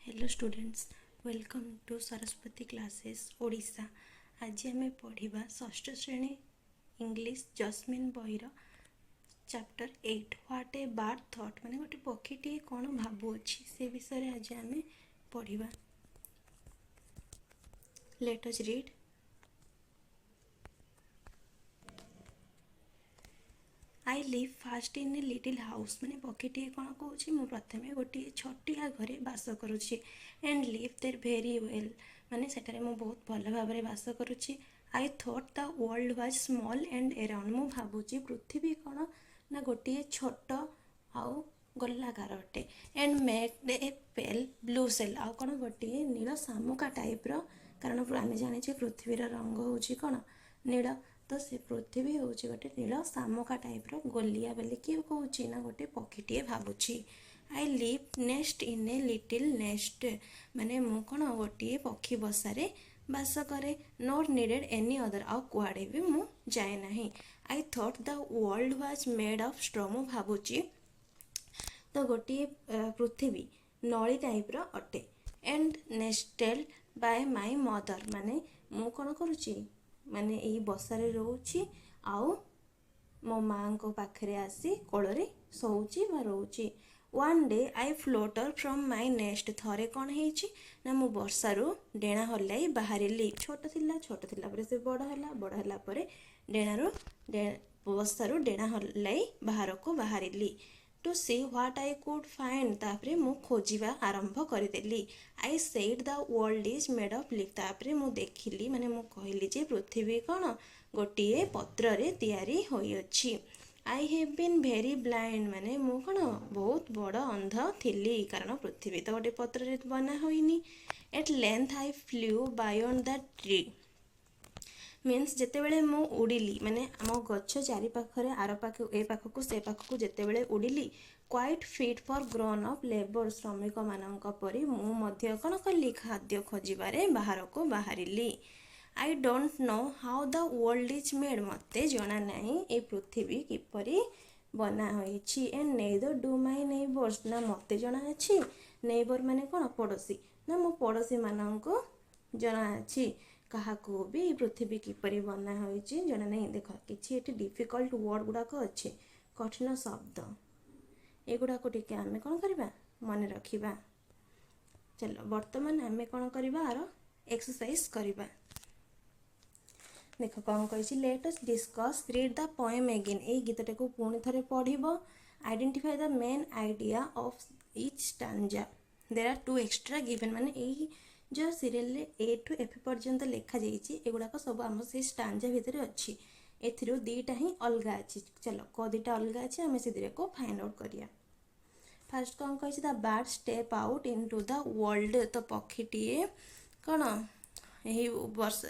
Hello students, welcome to Saraswati classes Odisha. आज आम पढ़ा षष्ठ श्रेणी इंग्लिश जस्मिन बहिर chapter 8 what a bird thought माने गोटे पक्षीटे कौन भावुअछि से विषय आज आम पढ़ा। Let us read. I live fast in a little house माने पक्षीटे कौन कौन प्रथम गोटे छटिया घरे बास करुच्ची and live there very well माने सेठारे मु बहुत भल भाव बास करुच्ची। I thought the world was small and around मु भावुची पृथ्वी कौन ना गोटे छोट आउ गोलाकार अटे and make a pale blue shell आउ कौन गोटे नील शामुका टाइप रो कारण आम जाने पृथ्वीर रंग हूँ कौन नील तो से पृथ्वी हूँ गोटे नील शामुका टाइप रो गोलिया बोली किए कौन ना गोटे पक्षीटे भावुची। I live nest in a little nest माने मु कौन गोटे पक्षी बसारे बास करे नॉट नीडेड एनी अदर आउ कुआड़े भी मु जाए ना। I thought the world was made of straw मु भावुची तो गोटे पृथ्वी नली टाइप रो अटे and nested by my mother माने मु कौन करुच्ची माने यही बसारे रोची आउ मो माँ को पाखरे आसी कोଳରେ सोची बा रोची। One day I flutter from my nest थरे कौन है ना मु बर्षारू डेणा हल्लाई बाहरिली छोट थिला पर से बड़ है पर डेणारू बर्षारू डेणा हल्लाई बाहर को बाहरिली to see what I could find तापरे मु खोजिबा आरंभ करदेली। I said the world is made of leaves तापरे मु देखिली माने मु कहली जे पृथ्वी कौन गोटे पत्र रे तैयारी होई अछि। I have been very blind माने मु कौन बहुत बड़ अंध थिली कारण पृथ्वी तो गोटे पत्र रे बना होइनी। At length I flew beyond the tree means जितेबले मु उड़िली माने आम गछ चारि पाखरे आर पाख ए पाखक से पाखक जितेबले उड़िली quite fit for grown up labour श्रमिक मानक परी मु मध्य कौन कली खाद्य खोजिबारे बाहर को बाहरिली। I don't know how the world is made मते जना नहीं ए पृथ्वी किपरि बना होइछि and neither do my neighbours ना मते जना अछि नेबर माने कौन पड़ोसी ना मो पड़ोसी मानक जना अछि काहाकू भी पृथ्वी किपरि बना होइछि जना नहीं। देख कि डिफिकल्ट वर्ड गुड़ाक अच्छे कठिन शब्द एगुड़ाक टिके आमे कौन करबा मन रखिबा। चलो वर्तमान आमे कौन करबा आर एक्सरसाइज करबा। देख कौन कही let us discuss read the poem again ए गीतटा को पुणी थरे पढ़िबो। Identify the main idea of each stanza there are two extra given माने ए जो सीरियल ए टू एफ पर्यंत लिखा जाइए एगुड़ाक सब आम से स्टांजा भितर अच्छी एथिरो दीटा ही अलग अच्छी। चलो को दीटा अलग अच्छे आम से को फाइंड आउट करिया। फास्ट कौन कही the bird step out into the world तो पक्षीटे कौन यही वर्ष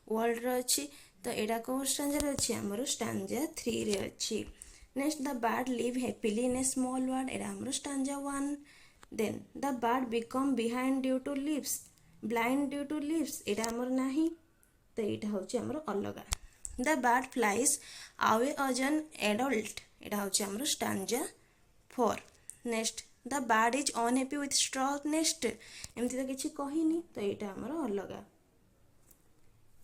वर्ल्ड अच्छी तो यहाँ कौ स्टांजा अच्छी आमर स्टांजा 3 रे अच्छी। Next the bird live happily in a small world एरा आमर stanza 1। Then the bird become behind due to leaves blind due to leaves एटा आमर नाही तो यहाँ हूँ आमर अलग। The bird flies away as an adult एटा हूँ आमर stanza 4। Next the bird is unhappy with straw nest एमती तो किसी कहनी तो यहाँ आमर अलग।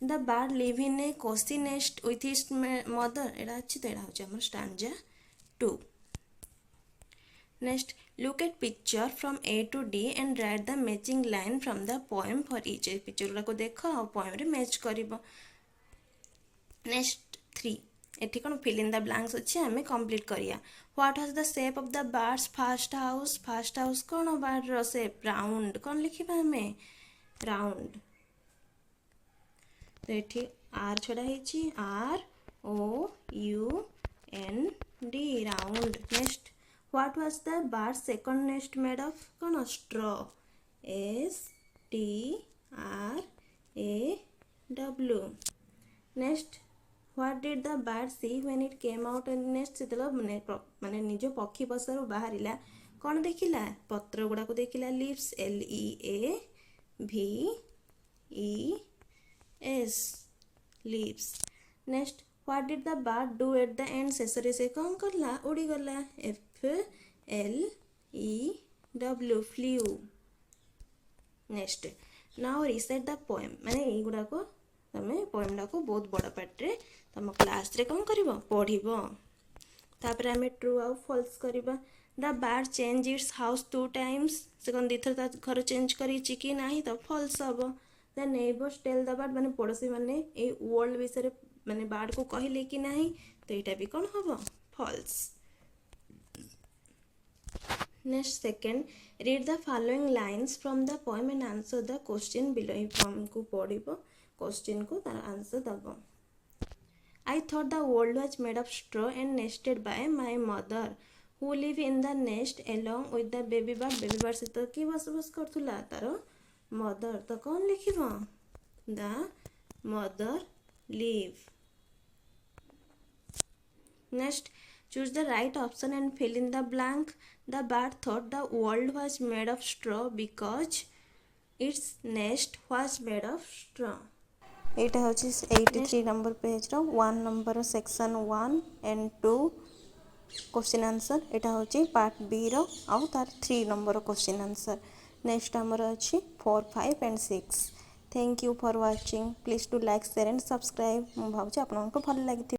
The bird live in A Kosi nest with his mother एटा अच्छी तो यहाँ हूँ आमर stanza 2। Next, look at picture from A to D and write the matching line from the poem for each. Picture गुड़ा को देखो और poem रे match करिबो। Next 3 एठी कोन fill in the blanks अच्छे हमें complete करिया। What was the shape of the bird's first house? First house cone bird row shape round कोन लिखिबा हमें round तो एठी R छड़ा हेची R O U N D round। Next What was the bird's second nest made of? कौन straw S T R A W। Next what did the bird see when it came out in nest? माने निज पक्षी बसारू बाहरिला कौन देखिला पत्र गुड़ा को देखिला leaves L E A V E S leaves। Next what did the bird do at the end? शेषरे से कौन करला उड़ी गला F L E W flew। Next now reset the poem माने एई गुडा को तमे पोएम डा को बहुत बड़ पार्ट रे तम क्लास रे कोन करिवो पढिबो तापर आमे ट्रू आउ फॉल्स करिबा the bird change it's house 2 times से कोन दिथर ता घर चेंज करी छि कि नाही तो फॉल्स हबो the neighbours tell the bird माने पड़ोसी माने ए वर्ल्ड विषय माने बर्ड को कहले कि नाही तो एटा भी कोन हबो false next second read the following lines from the poem and answer the question below ई पोएम को पढ़िबो क्वेश्चन को तार आंसर दबो I thought the world was made of straw and nested by my mother who live in the nest along with the baby bird सहित कि बसबास करथुला तार mother तो कौन लिखिबो the mother live next choose the right option and fill in the blank the bird thought the world was made of straw because its nest was made of straw एटा होची 83 number page रो 1 number section 1 and 2 question answer एटा होची part B रो आउ तार 3 number question answer next हमर अछि 4 5 and 6 thank you for watching please to like share and subscribe मु भाबुची आपन को भल लागि